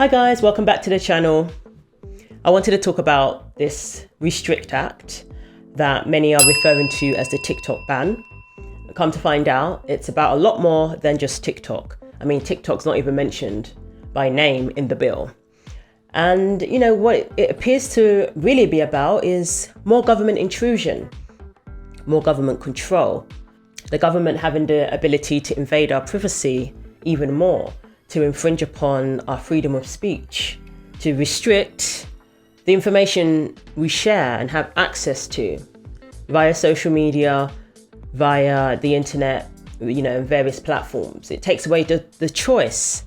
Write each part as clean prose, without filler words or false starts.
Hi guys, welcome back to the channel. I wanted to talk about this Restrict Act that many are referring to as the TikTok ban. Come to find out, it's about a lot more than just TikTok. I mean, TikTok's not even mentioned by name in the bill. And you know, what it appears to really be about is more government intrusion, more government control. The government having the ability to invade our privacy even more, to infringe upon our freedom of speech, to restrict the information we share and have access to via social media, via the internet, you know, various platforms. It takes away the choice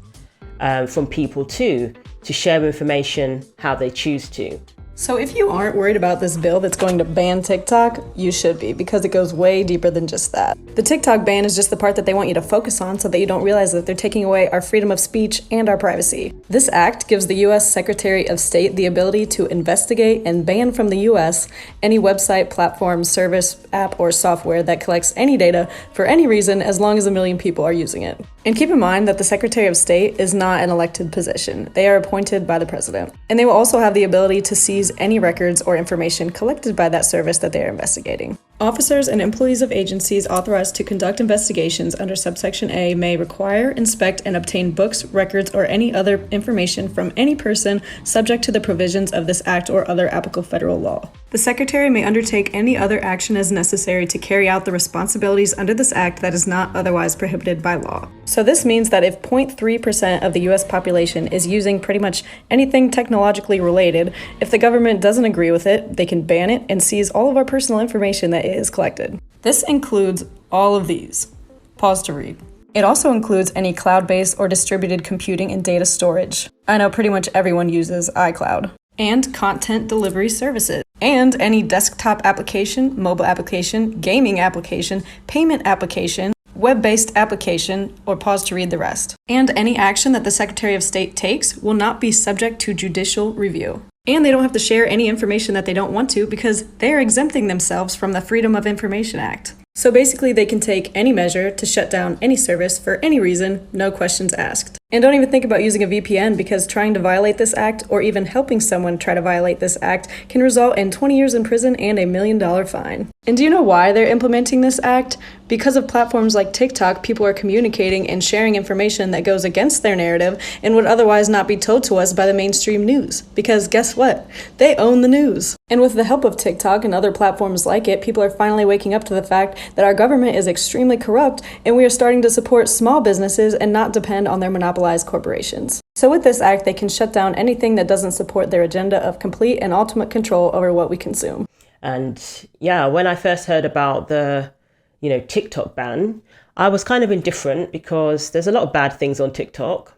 from people to share information how they choose to. So if you aren't worried about this bill that's going to ban TikTok, you should be, because it goes way deeper than just that. The TikTok ban is just the part that they want you to focus on so that you don't realize that they're taking away our freedom of speech and our privacy. This act gives the U.S. Secretary of State the ability to investigate and ban from the U.S. any website, platform, service, app, or software that collects any data for any reason as long as 1 million people are using it. And keep in mind that the Secretary of State is not an elected position. They are appointed by the president. And they will also have the ability to seize any records or information collected by that service that they are investigating. Officers and employees of agencies authorized to conduct investigations under subsection A may require, inspect, and obtain books, records, or any other information from any person subject to the provisions of this act or other applicable federal law. The Secretary may undertake any other action as necessary to carry out the responsibilities under this act that is not otherwise prohibited by law. So this means that if 0.3% of the U.S. population is using pretty much anything technologically related, if the government doesn't agree with it, they can ban it and seize all of our personal information that is collected. This includes all of these. Pause to read. It also includes any cloud-based or distributed computing and data storage. I know pretty much everyone uses iCloud. And content delivery services. And any desktop application, mobile application, gaming application, payment application, web-based application, or pause to read the rest. And any action that the Secretary of State takes will not be subject to judicial review. And they don't have to share any information that they don't want to because they're exempting themselves from the Freedom of Information Act. So basically they can take any measure to shut down any service for any reason, no questions asked. And don't even think about using a VPN because trying to violate this act or even helping someone try to violate this act can result in 20 years in prison and $1 million fine. And do you know why they're implementing this act? Because of platforms like TikTok, people are communicating and sharing information that goes against their narrative and would otherwise not be told to us by the mainstream news. Because guess what? They own the news. And with the help of TikTok and other platforms like it, people are finally waking up to the fact that our government is extremely corrupt and we are starting to support small businesses and not depend on their monopolized corporations. So with this act, they can shut down anything that doesn't support their agenda of complete and ultimate control over what we consume. And yeah, when I first heard about the, TikTok ban, I was kind of indifferent because there's a lot of bad things on TikTok,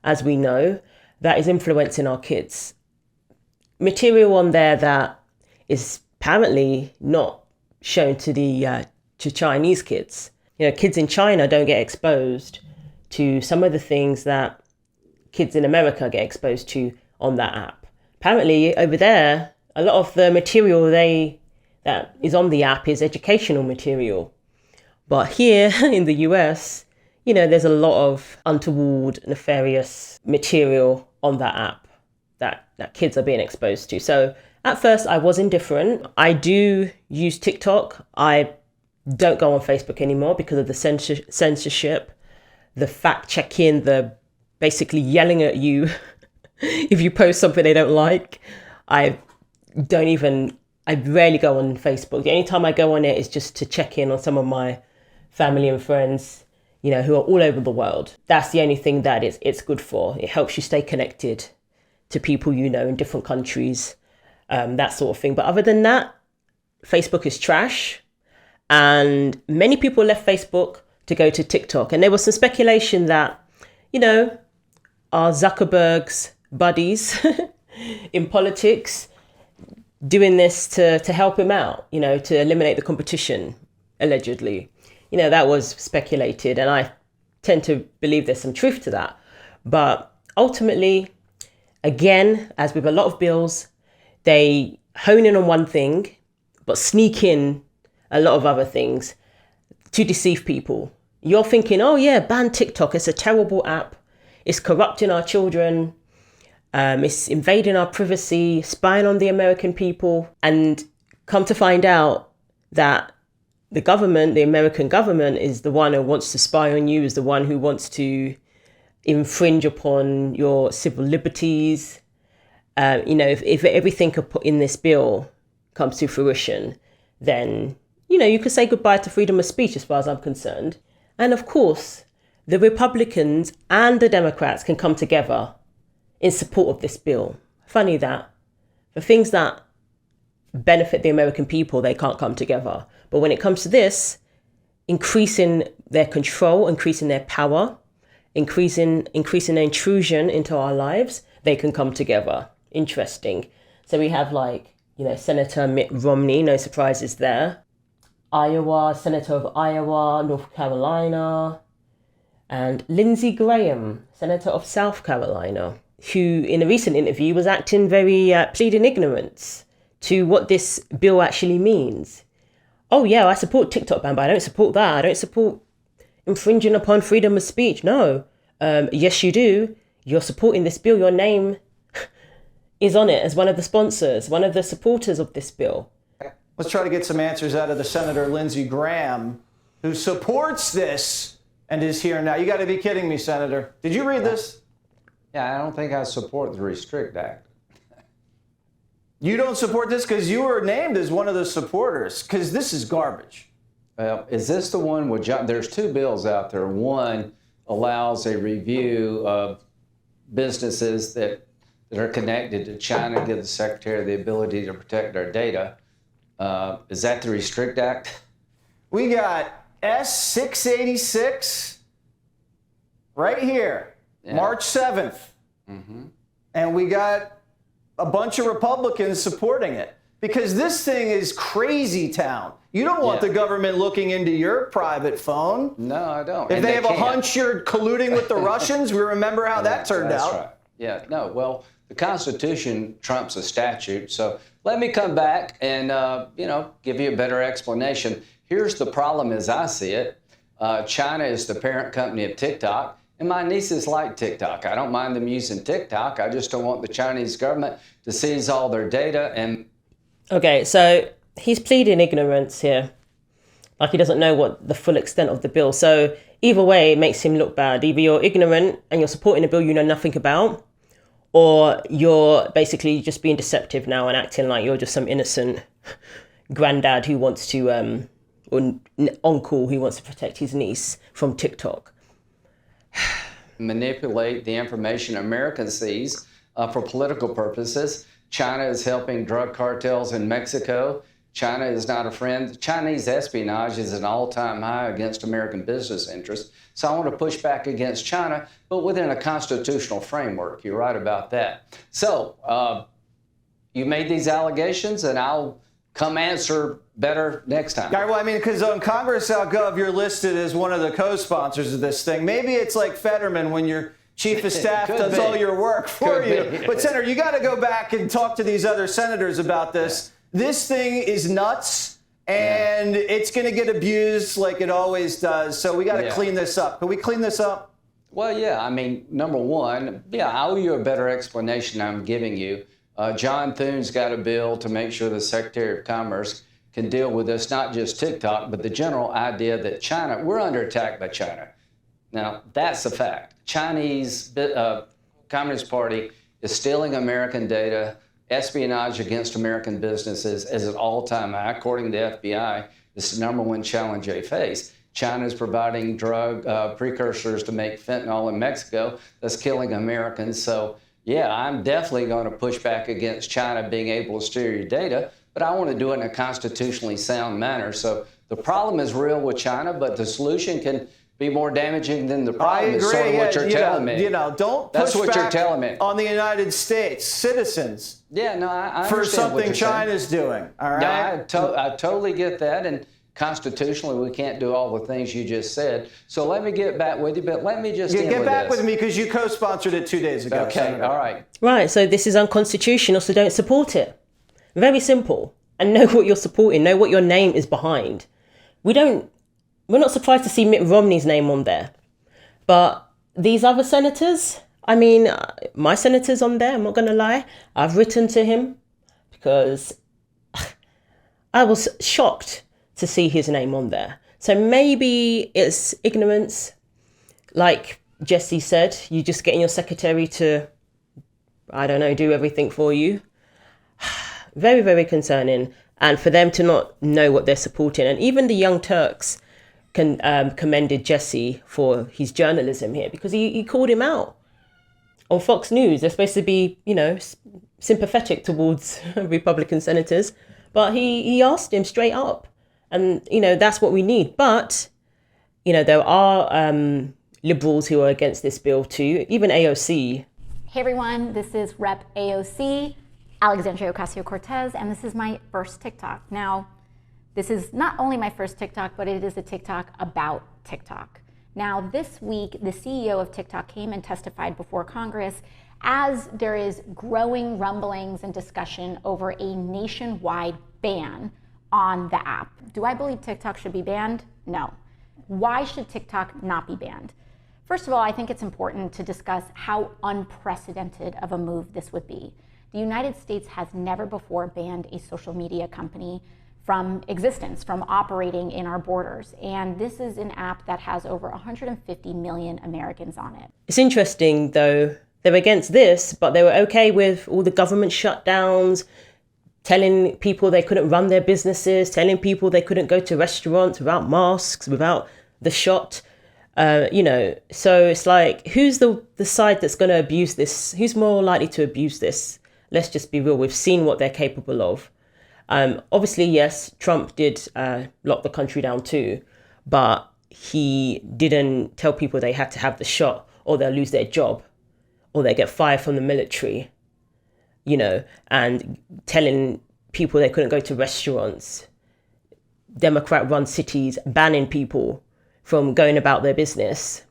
as we know, that is influencing our kids. Material on there that is apparently not shown to Chinese kids. Kids in China don't get exposed to some of the things that kids in America get exposed to on that app. Apparently over there, a lot of the material that is on the app is educational material. But here in the US, there's a lot of untoward, nefarious material on that app that kids are being exposed to. So at first I was indifferent. I do use TikTok. I don't go on Facebook anymore because of the censorship, the fact checking, the basically yelling at you if you post something they don't like. I rarely go on Facebook. The only time I go on it is just to check in on some of my family and friends, who are all over the world. That's the only thing that it's good for. It helps you stay connected to people in different countries, that sort of thing. But other than that, Facebook is trash. And many people left Facebook to go to TikTok. And there was some speculation that, our Zuckerberg's buddies in politics doing this to help him out, to eliminate the competition, allegedly. That was speculated. And I tend to believe there's some truth to that. But ultimately, again, as with a lot of bills, they hone in on one thing, but sneak in a lot of other things to deceive people. You're thinking, oh yeah, ban TikTok. It's a terrible app. It's corrupting our children. It's invading our privacy, spying on the American people, and come to find out that the government, the American government, is the one who wants to spy on you, is the one who wants to infringe upon your civil liberties. If everything in this bill comes to fruition, then, you could say goodbye to freedom of speech as far as I'm concerned. And of course, the Republicans and the Democrats can come together in support of this bill. Funny that. For things that benefit the American people, they can't come together. But when it comes to this, increasing their control, increasing their power, increasing their intrusion into our lives, they can come together. Interesting. So we have Senator Mitt Romney, no surprises there. Senator of Iowa, North Carolina, and Lindsey Graham, Senator of South Carolina, who in a recent interview was acting very pleading ignorance to what this bill actually means. Oh yeah, I support TikTok ban, but I don't support that. I don't support infringing upon freedom of speech. No. Yes, you do. You're supporting this bill. Your name is on it as one of the sponsors, one of the supporters of this bill. Let's try to get some answers out of the Senator Lindsey Graham, who supports this and is here now. You got to be kidding me, Senator. Did you read this? Yeah, I don't think I support the Restrict Act. You don't support this because you were named as one of the supporters, because this is garbage. Well, is this the one with John? There's two bills out there. One allows a review of businesses that are connected to China, give the Secretary the ability to protect our data. Is that the Restrict Act? We got S686 right here, yeah. March 7th. Mm-hmm. And we got a bunch of Republicans supporting it because this thing is crazy town. You don't want the government looking into your private phone. No, I don't. If they have a hunch you're colluding with the Russians, we remember how that turned out. Right. Yeah, no, well, the Constitution trumps a statute. So let me come back and, give you a better explanation. Here's the problem as I see it. China is the parent company of TikTok. And my nieces like TikTok. I don't mind them using TikTok. I just don't want the Chinese government to seize all their data. And okay, so he's pleading ignorance here. Like he doesn't know what the full extent of the bill. So either way, it makes him look bad. Either you're ignorant and you're supporting a bill you know nothing about, or you're basically just being deceptive now and acting like you're just some innocent granddad who wants to, or uncle who wants to protect his niece from TikTok. Manipulate the information America sees for political purposes. China is helping drug cartels in Mexico. China is not a friend. Chinese espionage is an all-time high against American business interests. So I want to push back against China, but within a constitutional framework. You're right about that. So you made these allegations, and I'll come answer better next time. Well, I mean, because on Congress.gov, you're listed as one of the co-sponsors of this thing. Maybe it's like Fetterman when your chief of staff does all your work for you. But, Senator, you got to go back and talk to these other senators about this. Yeah. This thing is nuts, and it's going to get abused like it always does. So we got to clean this up. Can we clean this up? Well, yeah. I mean, number one, I owe you a better explanation I'm giving you. John Thune's got a bill to make sure the Secretary of Commerce can deal with this, not just TikTok, but the general idea that China, we're under attack by China. Now, that's a fact. Chinese Communist Party is stealing American data. Espionage against American businesses is at an all-time high. According to the FBI, it's the number one challenge they face. China is providing drug precursors to make fentanyl in Mexico that's killing Americans. So, yeah, I'm definitely going to push back against China being able to steal your data, but I want to do it in a constitutionally sound manner. So the problem is real with China, but the solution can be more damaging than the problem. Is sort of what you're telling me. Don't That's push what back you're telling me. on the United States citizens. Yeah, no, I for understand what something you're saying. China's doing. All right. No, I totally get that, and constitutionally we can't do all the things you just said. So let me get back with you, but let me just get back with me because you co-sponsored it 2 days ago. Okay, Senator. All right. Right, so this is unconstitutional, so don't support it. Very simple. And know what you're supporting. Know what your name is behind. We're not surprised to see Mitt Romney's name on there. But these other senators, I mean, my senator's on there, I'm not going to lie. I've written to him because I was shocked to see his name on there. So maybe it's ignorance. Like Jesse said, you just getting your secretary to, I don't know, do everything for you. Very, very concerning. And for them to not know what they're supporting. And even the Young Turks commended Jesse for his journalism here, because he called him out on Fox News. They're supposed to be, sympathetic towards Republican senators. But he asked him straight up. And, that's what we need. But, there are liberals who are against this bill too, even AOC. Hey everyone, this is Rep AOC, Alexandria Ocasio-Cortez, and this is my first TikTok. Now, this is not only my first TikTok, but it is a TikTok about TikTok. Now, this week, the CEO of TikTok came and testified before Congress as there is growing rumblings and discussion over a nationwide ban on the app. Do I believe TikTok should be banned? No. Why should TikTok not be banned? First of all, I think it's important to discuss how unprecedented of a move this would be. The United States has never before banned a social media company from existence, from operating in our borders. And this is an app that has over 150 million Americans on it. It's interesting, though, they're against this, but they were okay with all the government shutdowns, telling people they couldn't run their businesses, telling people they couldn't go to restaurants without masks, without the shot. So it's like, who's the side that's going to abuse this? Who's more likely to abuse this? Let's just be real. We've seen what they're capable of. Obviously, yes, Trump did lock the country down too, but he didn't tell people they had to have the shot or they'll lose their job or they get fired from the military, and telling people they couldn't go to restaurants, Democrat-run cities banning people from going about their business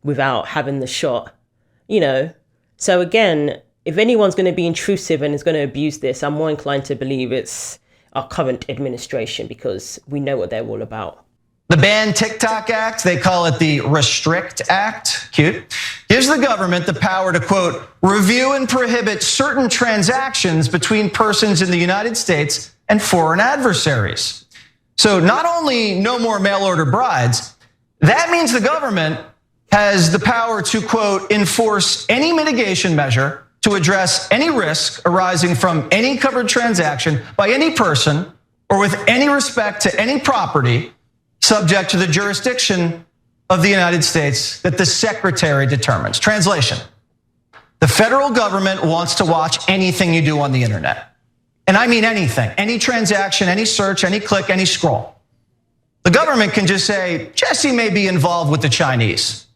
without having the shot, So again, if anyone's going to be intrusive and is going to abuse this, I'm more inclined to believe it's our current administration, because we know what they're all about. The Ban TikTok Act, they call it the Restrict Act, cute, gives the government the power to, quote, review and prohibit certain transactions between persons in the United States and foreign adversaries. So not only no more mail-order brides, that means the government has the power to, quote, enforce any mitigation measure to address any risk arising from any covered transaction by any person or with any respect to any property subject to the jurisdiction of the United States that the Secretary determines. Translation: the federal government wants to watch anything you do on the internet. And I mean anything, any transaction, any search, any click, any scroll. The government can just say, Jesse may be involved with the Chinese.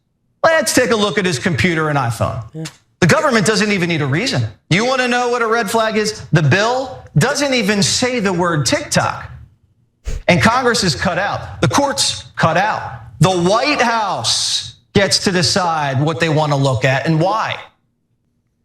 Let's take a look at his computer and iPhone. Yeah. The government doesn't even need a reason. You want to know what a red flag is? The bill doesn't even say the word TikTok. And Congress is cut out. The courts cut out. The White House gets to decide what they want to look at and why.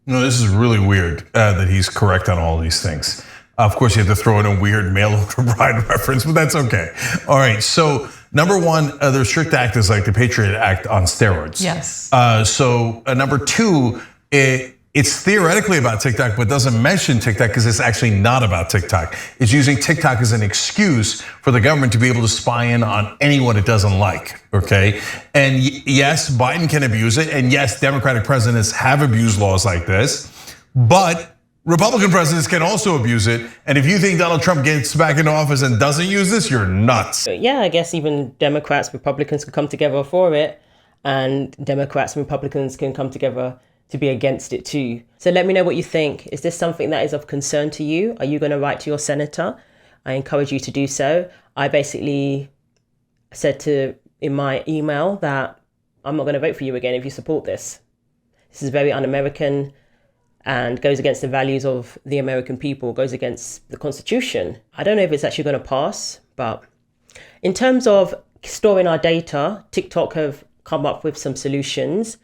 This is really weird that he's correct on all these things. Of course, you have to throw in a weird mail-order bride reference, but that's okay. All right, so number one, the Restrict Act is like the Patriot Act on steroids. Yes. So number two, it's theoretically about TikTok, but doesn't mention TikTok because it's actually not about TikTok. It's using TikTok as an excuse for the government to be able to spy in on anyone it doesn't like, okay? And yes, Biden can abuse it, and yes, Democratic presidents have abused laws like this, but Republican presidents can also abuse it. And if you think Donald Trump gets back into office and doesn't use this, you're nuts. Yeah, I guess even Democrats, Republicans can come together for it, and Democrats and Republicans can come together to be against it too. So let me know what you think. Is this something that is of concern to you? Are you going to write to your senator? I encourage you to do so. I basically said in my email that I'm not going to vote for you again if you support this. This is very un-American and goes against the values of the American people, goes against the Constitution. I don't know if it's actually going to pass, but in terms of storing our data, TikTok have come up with some solutions.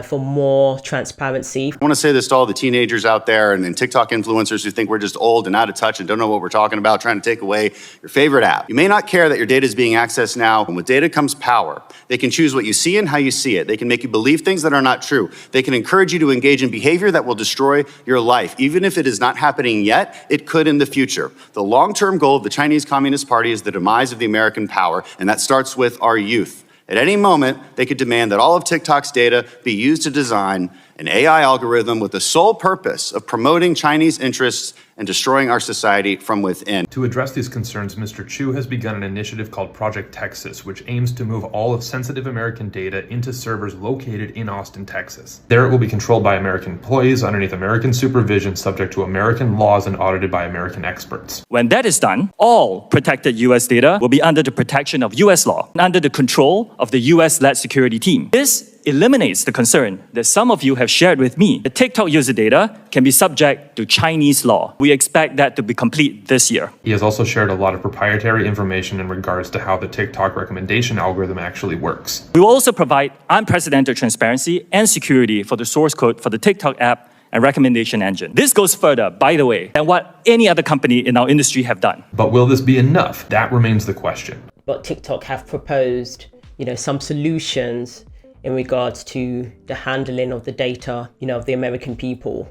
for more transparency. I want to say this to all the teenagers out there and TikTok influencers who think we're just old and out of touch and don't know what we're talking about, trying to take away your favorite app. You may not care that your data is being accessed now, and with data comes power. They can choose what you see and how you see it. They can make you believe things that are not true. They can encourage you to engage in behavior that will destroy your life. Even if it is not happening yet, it could in the future. The long-term goal of the Chinese Communist Party is the demise of the American power, and that starts with our youth. At any moment, they could demand that all of TikTok's data be used to design an AI algorithm with the sole purpose of promoting Chinese interests and destroying our society from within. To address these concerns, Mr. Chu has begun an initiative called Project Texas, which aims to move all of sensitive American data into servers located in Austin, Texas. There it will be controlled by American employees underneath American supervision, subject to American laws and audited by American experts. When that is done, all protected US data will be under the protection of US law, and under the control of the US-led security team. This eliminates the concern that some of you have shared with me that TikTok user data can be subject to Chinese law. We expect that to be complete this year. He has also shared a lot of proprietary information in regards to how the TikTok recommendation algorithm actually works. We will also provide unprecedented transparency and security for the source code for the TikTok app and recommendation engine. This goes further, by the way, than what any other company in our industry have done. But will this be enough? That remains the question. But TikTok have proposed, some solutions in regards to the handling of the data, of the American people.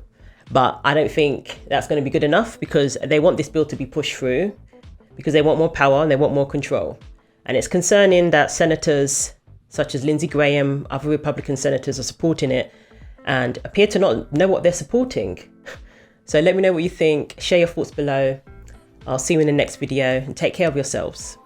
But I don't think that's going to be good enough, because they want this bill to be pushed through because they want more power and they want more control. And it's concerning that senators such as Lindsey Graham, other Republican senators are supporting it and appear to not know what they're supporting. So let me know what you think. Share your thoughts below. I'll see you in the next video and take care of yourselves.